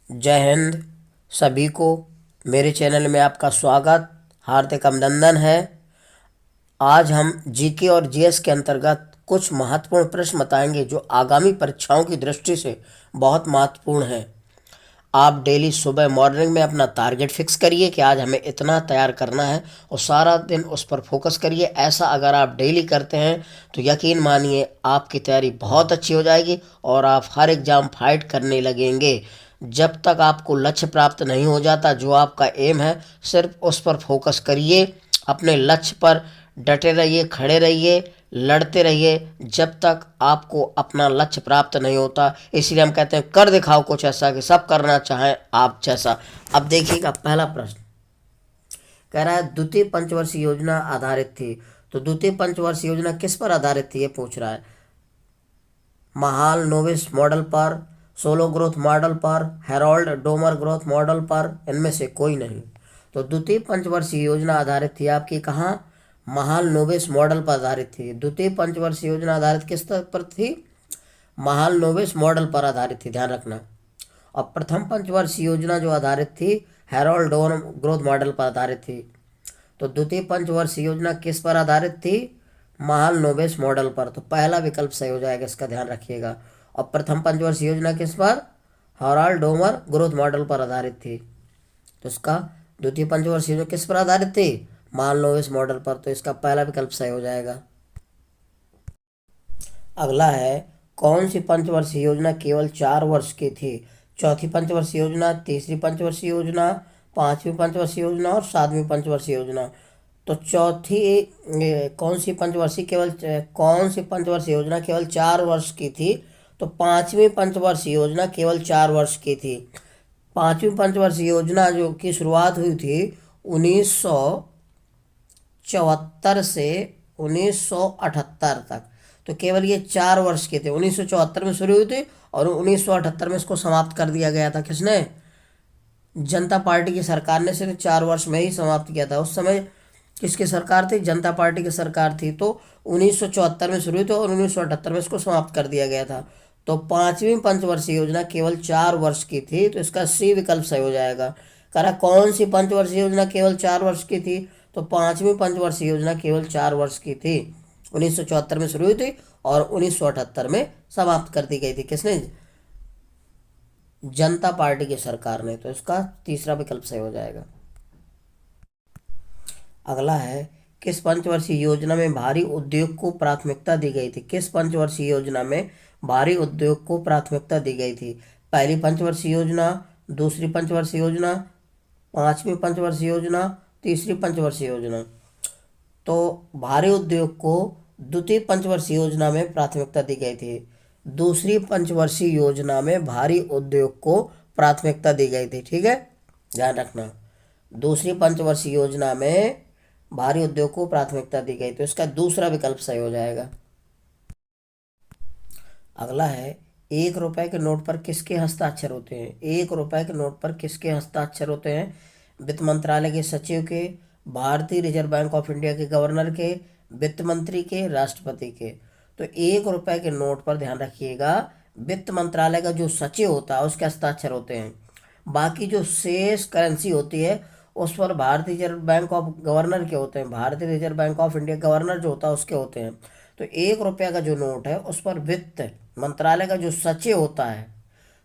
जय हिंद सभी को। मेरे चैनल में आपका स्वागत, हार्दिक अभिनंदन है। आज हम जीके और जीएस के अंतर्गत कुछ महत्वपूर्ण प्रश्न बताएंगे जो आगामी परीक्षाओं की दृष्टि से बहुत महत्वपूर्ण हैं। आप डेली सुबह मॉर्निंग में अपना टारगेट फिक्स करिए कि आज हमें इतना तैयार करना है और सारा दिन उस पर फोकस करिए। ऐसा अगर आप डेली करते हैं तो यकीन मानिए आपकी तैयारी बहुत अच्छी हो जाएगी और आप हर एग्ज़ाम फाइट करने लगेंगे। जब तक आपको लक्ष्य प्राप्त नहीं हो जाता, जो आपका एम है, सिर्फ उस पर फोकस करिए। अपने लक्ष्य पर डटे रहिए, खड़े रहिए, लड़ते रहिए जब तक आपको अपना लक्ष्य प्राप्त नहीं होता। इसलिए हम कहते हैं कर दिखाओ कुछ ऐसा कि सब करना चाहें आप जैसा। अब देखिएगा पहला प्रश्न कह रहा है द्वितीय पंचवर्षीय योजना आधारित थी। तो द्वितीय पंचवर्षीय योजना किस पर आधारित थी ये पूछ रहा है। महाल नोविस मॉडल पर, सोलो ग्रोथ मॉडल पर, हेरोल्ड डोमर ग्रोथ मॉडल पर, इनमें से कोई नहीं। तो द्वितीय पंचवर्षीय योजना आधारित थी आपकी कहाँ? महाल नोविस मॉडल पर आधारित थी। द्वितीय पंचवर्षीय योजना आधारित किस पर थी? महाल नोविस मॉडल पर आधारित थी, ध्यान रखना। और प्रथम पंचवर्षीय योजना जो आधारित थी हेरोल्ड डोमर ग्रोथ मॉडल पर आधारित थी। तो द्वितीय पंचवर्षीय योजना किस पर आधारित थी? महाल नोवेस मॉडल पर। तो पहला विकल्प सही हो जाएगा, इसका ध्यान रखिएगा। और प्रथम पंचवर्षीय योजना किस पर? हेरोल्ड डोमर ग्रोथ मॉडल पर आधारित थी। तो इसका द्वितीय पंचवर्षीय योजना किस पर आधारित थी? महाल नोवेस मॉडल पर। तो इसका पहला विकल्प सही हो जाएगा। अगला है कौन सी पंचवर्षीय योजना केवल 4 वर्ष की थी? चौथी पंचवर्षीय योजना, तीसरी पंचवर्षीय योजना, पांचवी पंचवर्षीय योजना और सातवीं पंचवर्षीय योजना। तो कौन सी पंचवर्षीय योजना केवल 4 वर्ष की थी? तो पांचवी पंचवर्षीय योजना केवल 4 वर्ष की थी। पांचवी पंचवर्षीय योजना जो की शुरुआत हुई थी 1974 से 1978 तक। तो केवल ये 4 वर्ष के थे। 1974 में शुरू हुई थी और 1978 में इसको समाप्त कर दिया गया था। किसने? जनता पार्टी की सरकार ने सिर्फ 4 वर्ष में ही समाप्त किया था। उस समय किसकी सरकार थी? जनता पार्टी की सरकार थी। तो 1974 में शुरू हुई थी और 1978 में इसको समाप्त कर दिया गया था। तो पांचवी पंचवर्षीय योजना केवल 4 वर्ष की थी। तो इसका सी विकल्प सही हो जाएगा। कह रहा कौन सी पंचवर्षीय योजना केवल 4 वर्ष की थी? तो पांचवी पंचवर्षीय योजना केवल 4 वर्ष की थी। 1974 में शुरू हुई थी और 1978 में समाप्त कर दी गई थी। किसने? जनता पार्टी की सरकार ने। तो इसका तीसरा विकल्प सही हो जाएगा। अगला है किस पंचवर्षीय योजना में भारी उद्योग को प्राथमिकता दी गई थी? किस पंचवर्षीय योजना में भारी उद्योग को प्राथमिकता दी गई थी? पहली पंचवर्षीय योजना, दूसरी पंचवर्षीय योजना, पांचवी पंचवर्षीय योजना, तीसरी पंचवर्षीय योजना। तो भारी उद्योग को द्वितीय पंचवर्षीय योजना में प्राथमिकता दी गई थी। दूसरी पंचवर्षीय योजना में भारी उद्योग को प्राथमिकता दी गई थी। ठीक है, ध्यान रखना। दूसरी पंचवर्षीय योजना में भारी उद्योग को प्राथमिकता दी गई, तो इसका दूसरा विकल्प सही हो जाएगा। अगला है 1 रुपए के नोट पर किसके हस्ताक्षर होते हैं? 1 रुपए के नोट पर किसके हस्ताक्षर होते हैं? वित्त मंत्रालय के सचिव के, भारतीय रिजर्व बैंक ऑफ इंडिया के गवर्नर के, वित्त मंत्री के, राष्ट्रपति के। तो 1 रुपए के नोट पर ध्यान रखिएगा वित्त मंत्रालय का जो सचिव होता है उसके हस्ताक्षर होते हैं। बाकी जो शेष करेंसी होती है उस पर भारतीय रिजर्व बैंक ऑफ गवर्नर के होते हैं। भारतीय reserve bank of India governor जो होता है उसके होते हैं। तो 1 रुपया का जो नोट है उस पर वित्त मंत्रालय का जो सचिव होता है,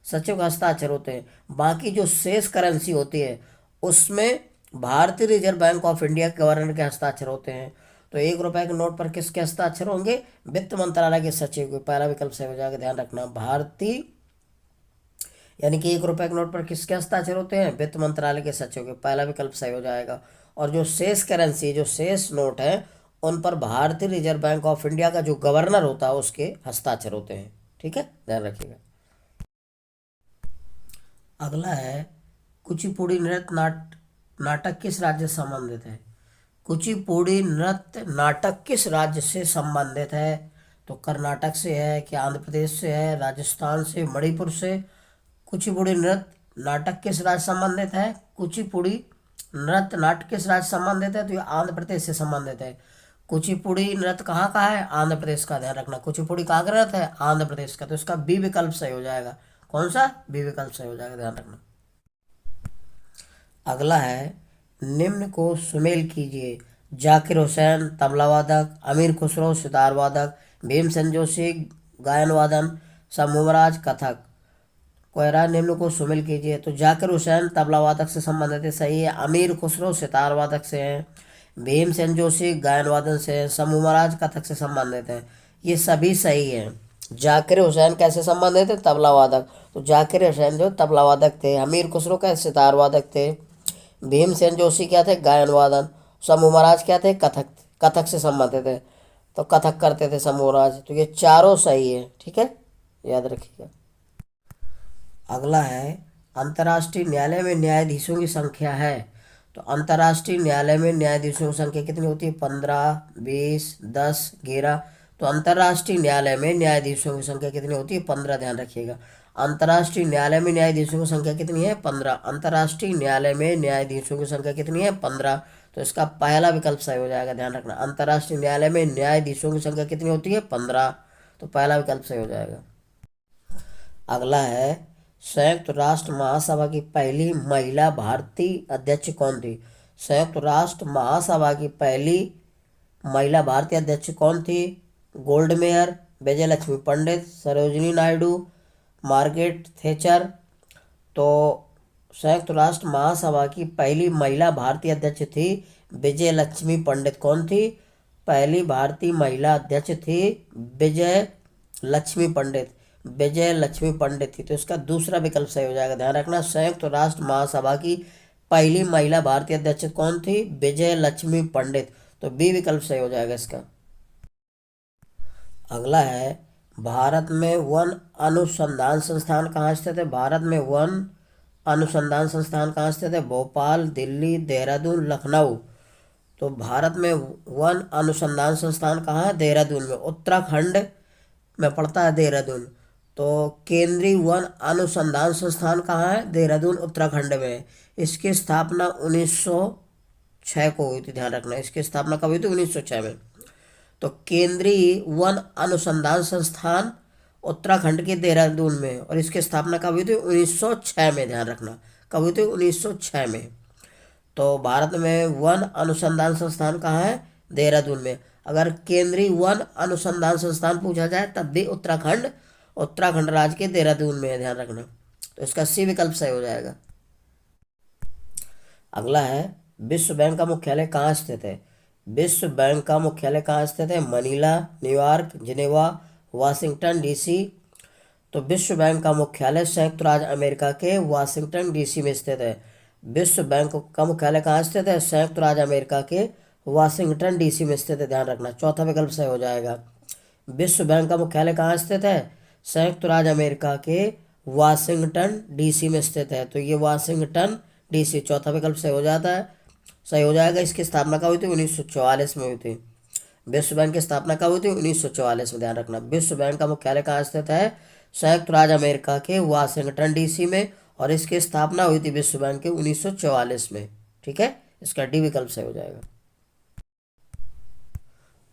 सचिव का हस्ताक्षर होते हैं। बाकी जो शेष करेंसी होती है उसमें भारतीय रिजर्व बैंक ऑफ इंडिया के गवर्नर के हस्ताक्षर होते हैं। तो 1 रुपए के नोट पर किसके हस्ताक्षर होंगे? वित्त मंत्रालय के सचिव के। पहला विकल्प सही हो जाएगा, ध्यान रखना। भारतीय यानी कि 1 रुपए के नोट पर किसके हस्ताक्षर होते हैं? वित्त मंत्रालय के सचिव के। पहला विकल्प सही हो जाएगा। और जो शेष करेंसी, जो शेष नोट है उन पर भारतीय रिजर्व बैंक ऑफ इंडिया का जो गवर्नर होता है उसके हस्ताक्षर होते हैं। ठीक है, ध्यान रखिएगा। अगला है कुचिपुड़ी नृत्य नाटक किस राज्य से संबंधित है? कुचिपुड़ी नृत्य नाटक किस राज्य से संबंधित है? तो कर्नाटक से है कि आंध्र प्रदेश से है, राजस्थान से, मणिपुर से? कुचिपुड़ी नृत्य नाटक किस राज्य से संबंधित है? कुचिपुड़ी नृत्य नाटक किस राज्य से संबंधित है? तो ये आंध्र प्रदेश से संबंधित है। कुचिपुड़ी नृत्य कहाँ का है? आंध्र प्रदेश का। ध्यान रखना, कुचिपुड़ी कहाँ का नृत्य है? आंध्र प्रदेश का। तो इसका बी विकल्प सही हो जाएगा। कौन सा? बी विकल्प सही हो जाएगा, ध्यान रखना। अगला है, निम्न को सुमेल कीजिए। जाकिर हुसैन तबला वादक, अमीर खुसरो सितार वादक, भीमसेन जोशी गायन वादन, शंभू कथक। कोयरा निम्न को सुमेल कीजिए। तो जाकिर हुसैन तबला वादक से संबंधित है, सही है। अमीर खुसरो सितार वादक से हैं। भीमसेन जोशी गायन वादन से हैं। शंभू महाराज कथक से संबंधित हैं। ये सभी सही हैं। जाकिर हुसैन कैसे संबंधित थे? तबला वादक। तो जाकिर हुसैन जो तबला वादक थे। अमीर खुसरो क्या सितार वादक थे। भीमसेन जोशी क्या थे? गायन वादन। शंभू महाराज क्या थे? कथक। कथक से संबंधित थे, तो कथक करते थे शंभू महाराज। तो ये चारों सही है, ठीक है, याद रखिएगा। अगला है, अंतर्राष्ट्रीय न्यायालय में न्यायाधीशों की संख्या है। तो अंतर्राष्ट्रीय न्यायालय में न्यायाधीशों की संख्या कितनी होती है? 15, 20, 10, 11। तो अंतर्राष्ट्रीय न्यायालय में न्यायाधीशों की संख्या कितनी होती है? 15, ध्यान रखिएगा। अंतर्राष्ट्रीय न्यायालय में न्यायाधीशों की संख्या कितनी है? 15। अंतर्राष्ट्रीय न्यायालय में न्यायाधीशों की संख्या कितनी है? 15। तो इसका पहला विकल्प सही हो जाएगा, ध्यान रखना। अंतर्राष्ट्रीय न्यायालय में न्यायाधीशों की संख्या कितनी होती है? 15। तो पहला विकल्प सही हो जाएगा। अगला है, संयुक्त राष्ट्र महासभा की पहली महिला भारतीय अध्यक्ष कौन थी? संयुक्त राष्ट्र महासभा की पहली महिला भारतीय अध्यक्ष कौन थी? गोल्ड मेयर, विजय लक्ष्मी पंडित, सरोजिनी नायडू, मार्gaरेट थैचर। तो संयुक्त राष्ट्र महासभा की पहली महिला भारतीय अध्यक्ष थी विजय लक्ष्मी पंडित। कौन थी? पहली भारतीय महिला अध्यक्ष थी विजय लक्ष्मी पंडित। विजय लक्ष्मी पंडित थी। तो इसका दूसरा विकल्प सही हो जाएगा, ध्यान रखना। संयुक्त राष्ट्र महासभा की पहली महिला भारतीय अध्यक्ष कौन थी? विजय लक्ष्मी पंडित। तो बी विकल्प सही हो जाएगा इसका। अगला है, भारत में वन अनुसंधान संस्थान कहाँ स्थित है? भारत में वन अनुसंधान संस्थान कहाँ स्थित है? भोपाल, दिल्ली, देहरादून, लखनऊ। तो भारत में वन अनुसंधान संस्थान कहाँ है? देहरादून में। उत्तराखंड में पड़ता है देहरादून। तो केंद्रीय वन अनुसंधान संस्थान कहाँ है? देहरादून, उत्तराखंड में। इसकी स्थापना 1906 को हुई थी, ध्यान रखना। इसकी स्थापना कब हुई थी? 1906 में। तो केंद्रीय वन अनुसंधान संस्थान उत्तराखंड के देहरादून में, और इसकी स्थापना कब हुई थी? 1906 में, ध्यान रखना। कब हुई थी? 1906 में। तो भारत में वन अनुसंधान संस्थान कहाँ है? देहरादून में। अगर केंद्रीय वन अनुसंधान संस्थान पूछा जाए तब भी उत्तराखंड, उत्तराखंड राज्य के देहरादून में है, ध्यान रखना। तो इसका सी विकल्प सही हो जाएगा। अगला है, विश्व बैंक का मुख्यालय कहाँ स्थित है? विश्व बैंक का मुख्यालय कहाँ स्थित है? Manila, New York, Geneva, Washington DC. तो विश्व बैंक का मुख्यालय संयुक्त राज्य अमेरिका के वाशिंगटन डीसी में स्थित है। विश्व बैंक का मुख्यालय कहाँ स्थित है? संयुक्त राज्य अमेरिका के वाशिंगटन डीसी में स्थित है, ध्यान रखना। चौथा विकल्प सही हो जाएगा। विश्व बैंक का मुख्यालय कहाँ स्थित है? संयुक्त राज्य अमेरिका के वाशिंगटन डीसी में स्थित है। तो ये वाशिंगटन डीसी, चौथा विकल्प सही हो जाता है, सही हो जाएगा। इसकी स्थापना कब हुई थी? 1944 में हुई थी। विश्व बैंक की स्थापना कब हुई थी? 1944 में, ध्यान रखना। विश्व बैंक का मुख्यालय कहाँ स्थित है? संयुक्त राज्य अमेरिका के वाशिंगटन डीसी में, और इसकी स्थापना हुई थी विश्व बैंक के 1944 में, ठीक है। इसका डी विकल्प सही हो जाएगा।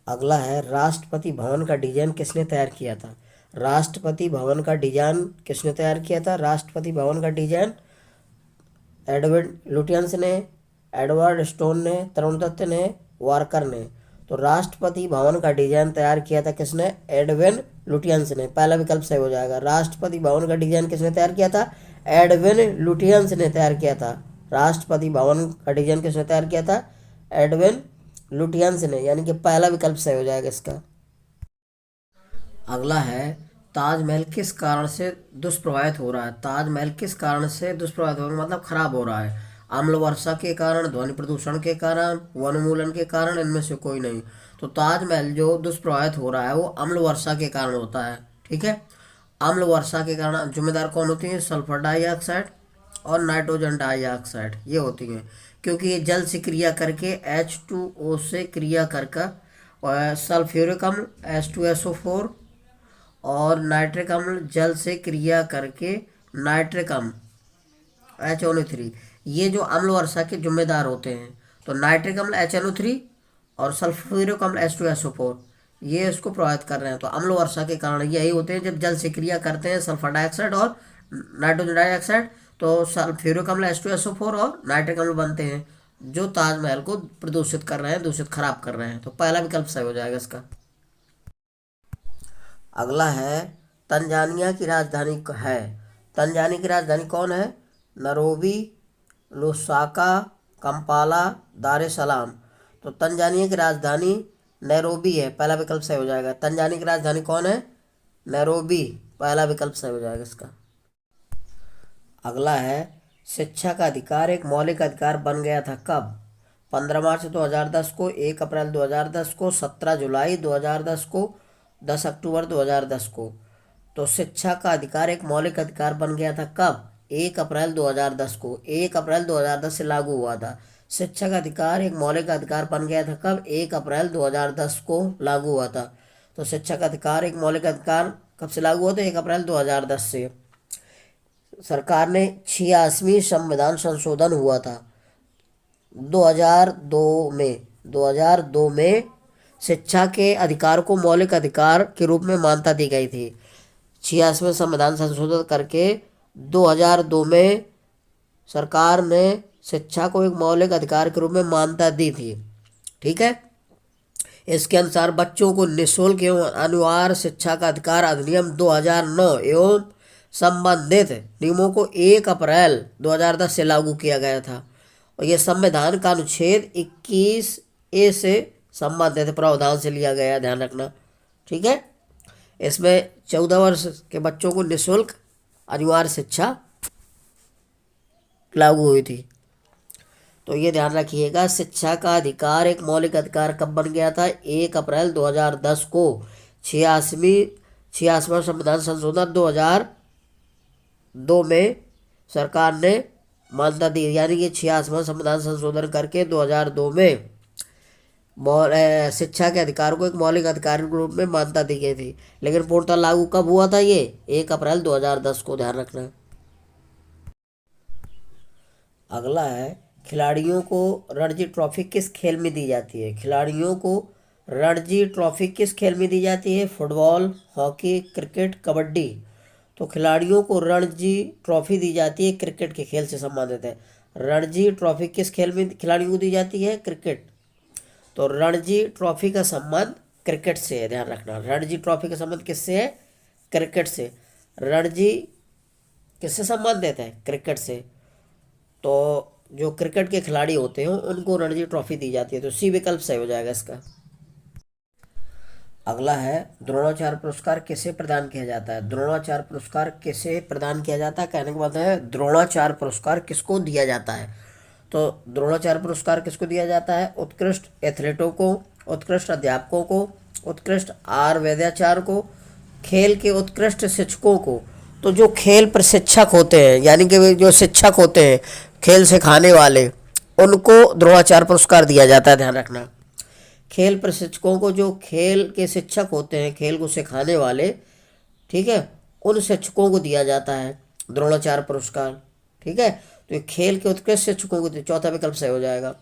अगला है, राष्ट्रपति भवन का डिजाइन किसने तैयार किया था? राष्ट्रपति भवन का डिजाइन किसने तैयार किया था? राष्ट्रपति भवन का डिजाइन एडवर्ड लुटियंस ने, एडवर्ड स्टोन ने, तरुण दत्त ने, वारकर ने। तो राष्ट्रपति भवन का डिजाइन तैयार किया था किसने? एडविन लुटियंस ने। पहला विकल्प सही हो जाएगा। राष्ट्रपति भवन का डिजाइन किसने तैयार किया था? एडविन लुटियंस ने तैयार किया था। राष्ट्रपति भवन का डिजाइन किसने तैयार किया था? एडविन लुटियंस ने, यानी कि पहला विकल्प सही हो जाएगा इसका। अगला है, ताजमहल किस कारण से दुष्प्रभावित हो रहा है? ताजमहल किस कारण से दुष्प्रभावित हो रहा है, मतलब खराब हो रहा है? अम्ल वर्षा के कारण, ध्वनि प्रदूषण के कारण, वनोन्मूलन के कारण, इनमें से कोई नहीं। तो ताजमहल जो दुष्प्रभावित हो रहा है वो अम्ल वर्षा के कारण होता है, ठीक है। अम्ल वर्षा के कारण जिम्मेदार कौन होती है? सल्फर डाइऑक्साइड और नाइट्रोजन डाइऑक्साइड, ये होती हैं। क्योंकि ये जल से क्रिया करके H2O से क्रिया करके, और सल्फ्यूरिक अम्ल H2SO4, और नाइट्रिक अम्ल जल से क्रिया करके नाइट्रिक अम्ल HNO3, ये जो अम्ल वर्षा के जिम्मेदार होते हैं। तो नाइट्रिक अम्ल HNO3 और सल्फ्यूरिक अम्ल H2SO4, ये इसको प्रभावित कर रहे हैं। तो अम्ल वर्षा के कारण यही होते हैं, जब जल से क्रिया करते हैं सल्फर डाइऑक्साइड और नाइट्रोजन डाइऑक्साइड, तो सल्फ्यूरिक अम्ल H2SO4 और नाइट्रिक अम्ल बनते हैं जो ताजमहल को प्रदूषित कर रहे हैं, दूषित खराब कर रहे हैं। तो पहला विकल्प सही हो जाएगा इसका। अगला है तंजानिया की राजधानी है। तंजानिया की राजधानी कौन है? नैरोबी, लुसाका, कंपाला, दार एस सलाम। तो तंजानिया की राजधानी नैरोबी है, पहला विकल्प सही हो जाएगा। तंजानिया की राजधानी कौन है? नैरोबी, पहला विकल्प सही हो जाएगा इसका। अगला है शिक्षा का अधिकार एक मौलिक अधिकार बन गया था कब? 15 मार्च 2010 को, 1 अप्रैल 2010 को, 17 जुलाई 2010 को, 10 अक्टूबर 2010 को। तो शिक्षा का अधिकार एक मौलिक अधिकार बन गया था कब? 1 अप्रैल 2010 को, 1 अप्रैल 2010 से लागू हुआ था। शिक्षा का अधिकार एक मौलिक अधिकार बन गया था कब? 1 अप्रैल 2010 को लागू हुआ था। तो शिक्षा का अधिकार एक मौलिक अधिकार कब से लागू हुआ था? 1 अप्रैल 2010 से। सरकार ने 86वीं संविधान संशोधन हुआ था 2002 में। 2002 में शिक्षा के अधिकार को मौलिक अधिकार के रूप में मान्यता दी गई थी। 86वें संविधान संशोधन करके 2002 में सरकार ने शिक्षा को एक मौलिक अधिकार के रूप में मान्यता दी थी। ठीक है। इसके अनुसार बच्चों को निःशुल्क एवं अनिवार्य शिक्षा का अधिकार अधिनियम 2009 एवं संबंधित नियमों को 1 अप्रैल 2010 से लागू किया गया था। और यह संविधान का अनुच्छेद 21A से संबंधित प्रावधान से लिया गया, ध्यान रखना। ठीक है। इसमें 14 वर्ष के बच्चों को निःशुल्क अनिवार्य शिक्षा लागू हुई थी। तो ये ध्यान रखिएगा, शिक्षा का अधिकार एक मौलिक अधिकार कब बन गया था? 1 अप्रैल 2010 को। 86वां संविधान संशोधन 2002 में सरकार ने मान्यता दी, यानी कि 86वां संविधान संशोधन करके 2002 में शिक्षा के अधिकार को एक मौलिक अधिकार के रूप में मान्यता दी गई थी। लेकिन पूर्णतः लागू कब हुआ था? ये 1 अप्रैल 2010 को, ध्यान रखना। अगला है खिलाड़ियों को रणजी ट्रॉफी किस खेल में दी जाती है? खिलाड़ियों को रणजी ट्रॉफी किस खेल में दी जाती है? Football, hockey, cricket, kabaddi. तो खिलाड़ियों को रणजी ट्रॉफी दी जाती है क्रिकेट के खेल से संबंधित है। रणजी ट्रॉफी किस खेल में खिलाड़ियों को दी जाती है? क्रिकेट। तो रणजी ट्रॉफी का संबंध क्रिकेट से है, ध्यान रखना। रणजी ट्रॉफी का संबंध किससे है? क्रिकेट से। रणजी किससे संबंधित है? क्रिकेट से। तो जो क्रिकेट के खिलाड़ी होते हैं उनको रणजी ट्रॉफी दी जाती है। तो सी विकल्प सही हो जाएगा इसका। अगला है द्रोणाचार्य पुरस्कार किसे प्रदान किया जाता है? द्रोणाचार्य पुरस्कार किसे प्रदान किया जाता है? कहने का मतलब है द्रोणाचार्य पुरस्कार किसको दिया जाता है? तो द्रोणाचार्य पुरस्कार किसको दिया जाता है? उत्कृष्ट एथलीटों को, उत्कृष्ट अध्यापकों को, उत्कृष्ट आयुर्वेदाचार्य को, खेल के उत्कृष्ट शिक्षकों को। तो जो खेल प्रशिक्षक होते हैं, यानी कि जो शिक्षक होते हैं खेल सिखाने वाले, उनको द्रोणाचार्य पुरस्कार दिया जाता है, ध्यान रखना। खेल प्रशिक्षकों को, जो खेल के शिक्षक होते हैं, खेल को सिखाने वाले, ठीक है, उन शिक्षकों को दिया जाता है द्रोणाचार्य पुरस्कार। ठीक है। तो ये खेल के उत्कृष्ट शिक्षकों को, चौथा विकल्प सही हो जाएगा।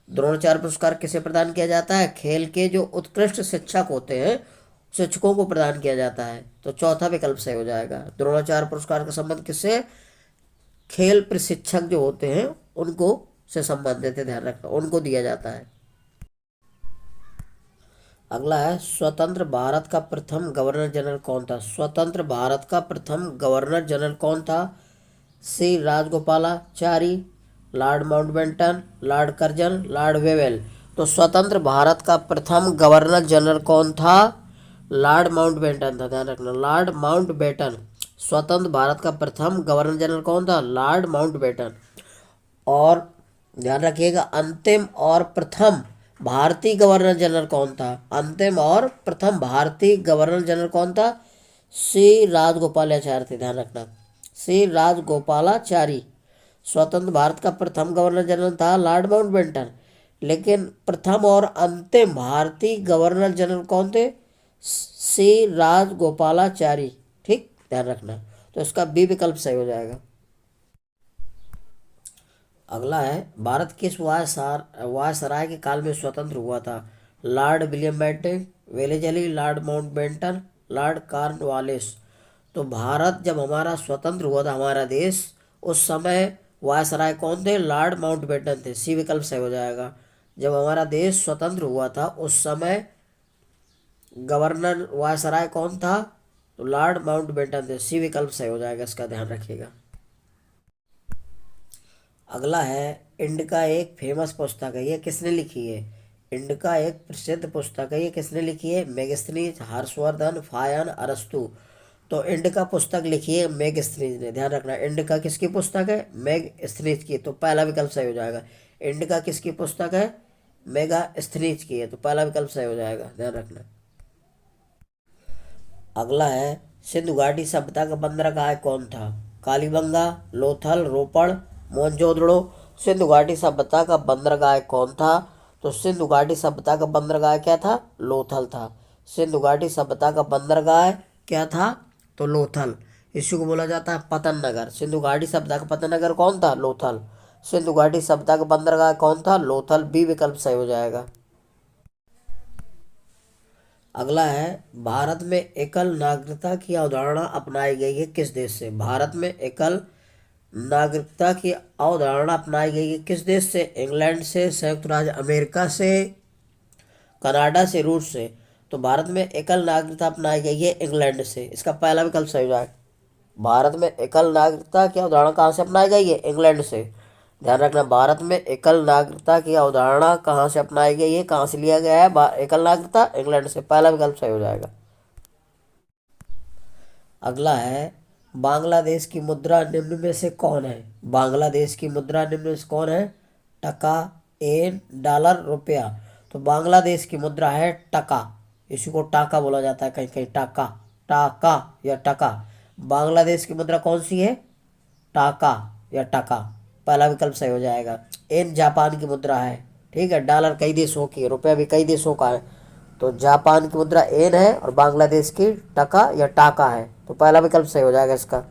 द्रोणाचार्य पुरस्कार किसे प्रदान किया जाता है? खेल के जो उत्कृष्ट शिक्षक होते हैं शिक्षकों को प्रदान किया जाता है। तो चौथा विकल्प सही हो जाएगा। द्रोणाचार्य पुरस्कार का संबंध किससे? खेल प्रशिक्षक जो होते हैं उनको से संबंधित है, ध्यान रखना, उनको दिया जाता है। अगला है स्वतंत्र भारत का प्रथम गवर्नर जनरल कौन था? स्वतंत्र भारत का प्रथम गवर्नर जनरल कौन था? C Rajagopalachari, lord Mountbatten, lord Curzon, lord Wavell. तो स्वतंत्र भारत का प्रथम गवर्नर जनरल कौन था? लॉर्ड माउंटबेटन था, ध्यान रखना, लॉर्ड माउंटबेटन। स्वतंत्र भारत का प्रथम गवर्नर जनरल कौन था? Lord Mountbatten. और ध्यान रखिएगा, अंतिम और प्रथम भारतीय गवर्नर जनरल कौन था? अंतिम और प्रथम भारतीय गवर्नर जनरल कौन था? सी राजगोपालाचारी थे, ध्यान रखना, सी राजगोपालाचारी। स्वतंत्र भारत का प्रथम गवर्नर जनरल था लॉर्ड माउंटबेटन, लेकिन प्रथम और अंतिम भारतीय गवर्नर जनरल कौन थे? सी राजगोपालाचारी। ठीक, ध्यान रखना। तो इसका बी विकल्प सही हो जाएगा। अगला है भारत किस वायसराय के काल में स्वतंत्र हुआ था? Lord William Bentinck, Wellesley, Lord Mountbatten, Lord Cornwallis. तो भारत जब हमारा स्वतंत्र हुआ था, हमारा देश, उस समय वायसराय कौन थे? लॉर्ड माउंटबेटन थे। सी विकल्प सही हो जाएगा। जब हमारा देश स्वतंत्र हुआ था उस समय गवर्नर वायसराय कौन था? तो लॉर्ड माउंटबेटन थे। सी विकल्प सही हो जाएगा, इसका ध्यान रखिएगा। अगला है, इंडिका एक फेमस पुस्तक है, ये किसने लिखी है? इंडिका एक प्रसिद्ध पुस्तक है, ये किसने लिखी है? मेगस्थनीज, हर्षवर्धन, फायन, अरस्तु। तो इंडिका पुस्तक लिखी है मेगस्थनीज ने। ध्यान रखना, इंडिका किसकी पुस्तक है? मेगस्थनीज की। तो पहला विकल्प सही हो जाएगा। इंडिका किसकी पुस्तक है? मेगास्थनीज की है। तो पहला विकल्प सही हो जाएगा, ध्यान रखना। अगला है, सिंधु घाटी सभ्यता का बंदरगाह कौन था? कालीबंगा, लोथल, रोपड़, मोहनजोदड़ो। सिंधु घाटी सभ्यता का बंदरगाह कौन था? तो सिंधु घाटी सभ्यता का बंदरगाह क्या था? लोथल था। सिंधु घाटी सभ्यता का बंदरगाह क्या था? तो लोथल। इसी को बोला जाता है पतन नगर। सिंधु घाटी सभ्यता का पतन नगर कौन था? लोथल। सिंधु घाटी सभ्यता का बंदरगाह कौन था? लोथल। बी विकल्प सही हो जाएगा। अगला है, भारत में एकल नागरिकता की अवधारणा अपनाई गई है किस देश से? भारत में एकल नागरिकता की अवधारणा अपनाई गई है किस देश से? इंग्लैंड से, संयुक्त राज्य अमेरिका से, कनाडा से, रूस से। तो भारत में एकल नागरिकता अपनाई गई है इंग्लैंड से। इसका पहला विकल्प सही हो जाएगा। भारत में एकल नागरिकता की अवधारणा कहाँ से अपनाई गई है? इंग्लैंड से। ध्यान रखना, भारत में एकल नागरिकता की अवधारणा कहाँ से अपनाई गई है, कहाँ से लिया गया है एकल नागरिकता? इंग्लैंड से। पहला विकल्प सही हो जाएगा। अगला है, बांग्लादेश की मुद्रा निम्न में से कौन है? बांग्लादेश की मुद्रा निम्न में से कौन है? टका, एन, डॉलर, रुपया। तो बांग्लादेश की मुद्रा है टका। इसी को टाका बोला जाता है, कहीं कहीं टाका, टाका या टका। बांग्लादेश की मुद्रा कौन सी है? टाका या टका। पहला विकल्प सही हो जाएगा। एन जापान की मुद्रा है, ठीक है। डॉलर कई देशों की है, रुपया भी कई देशों का है। तो जापान की मुद्रा एन है और बांग्लादेश की टका या टाका है। तो पहला विकल्प सही हो जाएगा इसका।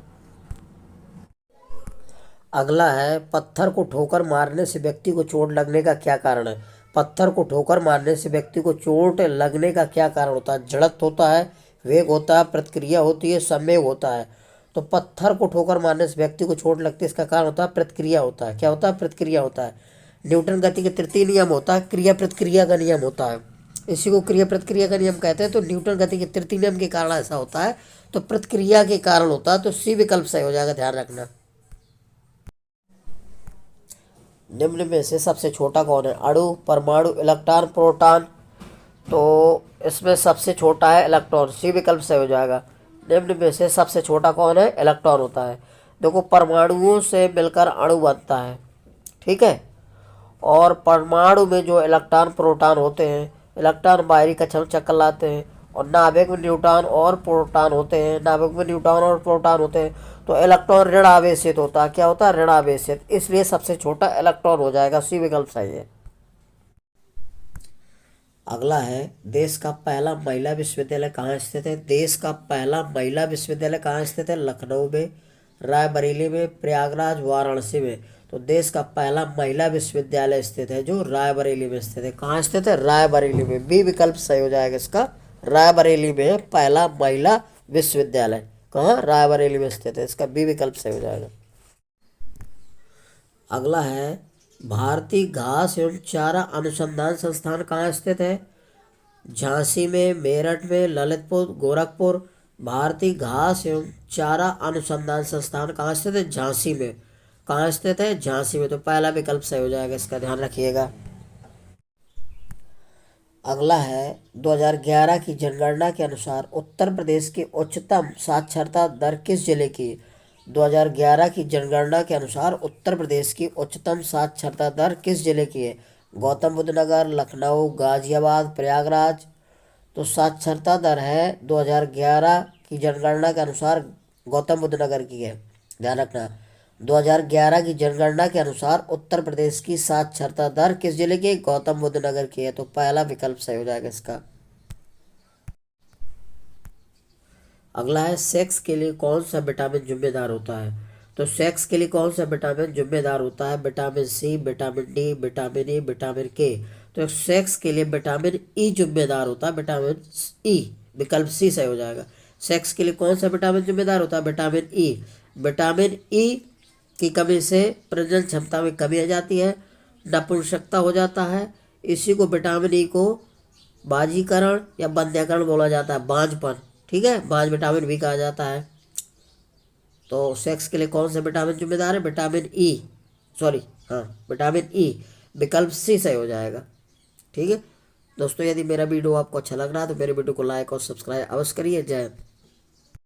अगला है, पत्थर को ठोकर मारने से व्यक्ति को चोट लगने का क्या कारण है? पत्थर को ठोकर मारने से व्यक्ति को चोट लगने का क्या कारण होता है? जड़त्व होता है, वेग होता है, प्रतिक्रिया होती है, संवेग होता है। तो पत्थर को ठोकर मारने से व्यक्ति को चोट लगती है, इसका कारण होता है प्रतिक्रिया होता है। क्या होता है? प्रतिक्रिया होता है। न्यूटन गति के तृतीय नियम होता है क्रिया प्रतिक्रिया का नियम होता है। इसी को क्रिया प्रतिक्रिया का नियम कहते हैं। तो न्यूटन गति के तृतीय नियम के कारण ऐसा होता है, तो प्रतिक्रिया के कारण होता है। तो सी विकल्प सही हो जाएगा, ध्यान रखना। निम्न में से सबसे छोटा कौन है? अणु, परमाणु, इलेक्ट्रॉन, प्रोटॉन। तो इसमें सबसे छोटा है इलेक्ट्रॉन। सी विकल्प सही हो जाएगा। निम्न में से सबसे छोटा कौन है? इलेक्ट्रॉन होता है। देखो, परमाणुओं से मिलकर अणु बनता है, ठीक है। और परमाणु में जो इलेक्ट्रॉन प्रोटॉन होते हैं, इलेक्ट्रॉन बाहरी कक्षा में चक्कर लाते हैं। और नाभिक में न्यूट्रॉन और प्रोटॉन होते हैं, नाभिक में न्यूट्रॉन और प्रोटॉन होते हैं। तो इलेक्ट्रॉन ऋण आवेशित होता है। क्या होता है? ऋण आवेशित। इसलिए सबसे छोटा इलेक्ट्रॉन हो जाएगा। सी विकल्प सही है। अगला है, देश का पहला महिला विश्वविद्यालय कहाँ स्थित है? देश का पहला महिला विश्वविद्यालय कहाँ स्थित है? लखनऊ में, रायबरेली में, प्रयागराज, वाराणसी में। तो देश का पहला महिला विश्वविद्यालय स्थित है जो रायबरेली में स्थित है। कहाँ स्थित है? रायबरेली में। बी विकल्प सही हो जाएगा इसका। रायबरेली में पहला महिला विश्वविद्यालय कहाँ? रायबरेली में स्थित है। इसका बी विकल्प सही हो जाएगा। अगला है, भारतीय घास एवं चारा अनुसंधान संस्थान कहाँ स्थित है? झांसी में, मेरठ में, ललितपुर, गोरखपुर। भारतीय घास एवं चारा अनुसंधान संस्थान कहाँ स्थित है? झांसी में। कहाँ स्थित है? झांसी में। तो पहला विकल्प सही हो जाएगा, इसका ध्यान रखिएगा। अगला है, 2011 की जनगणना के अनुसार उत्तर प्रदेश की उच्चतम साक्षरता दर किस जिले की? 2011 की जनगणना के अनुसार उत्तर प्रदेश की उच्चतम साक्षरता दर किस जिले की है? गौतम बुद्ध नगर, लखनऊ, गाजियाबाद, प्रयागराज। तो साक्षरता दर है 2011 की जनगणना के अनुसार गौतम बुद्ध नगर की है। ध्यान रखना, 2011 की जनगणना के अनुसार उत्तर प्रदेश की साक्षरता दर किस जिले की? गौतम बुद्ध नगर की है। तो पहला विकल्प सही हो जाएगा इसका। अगला है, सेक्स के लिए कौन सा विटामिन जिम्मेदार होता है? तो सेक्स के लिए कौन सा विटामिन जिम्मेदार होता है? Vitamin C, vitamin D, vitamin E, vitamin K. तो सेक्स के लिए विटामिन ई जिम्मेदार होता है। विटामिन ई, विकल्प सी सही हो जाएगा। सेक्स के लिए कौन सा विटामिन जिम्मेदार होता है? Vitamin E. विटामिन ई की कमी से प्रजनन क्षमता में कमी आ जाती है, नपुंसकता हो जाता है। इसी को विटामिन ई को बाजीकरण या बंध्याकरण बोला जाता है, बांझपन। ठीक है, बांझ विटामिन भी कहा जाता है। तो सेक्स के लिए कौन सा विटामिन जिम्मेदार है? विटामिन ई, सॉरी, हाँ, विटामिन ई, विकल्प सी सही हो जाएगा। ठीक है दोस्तों, यदि मेरा वीडियो आपको अच्छा लग रहा है तो मेरे वीडियो को लाइक और सब्सक्राइब अवश्य करिए। जय हिंद।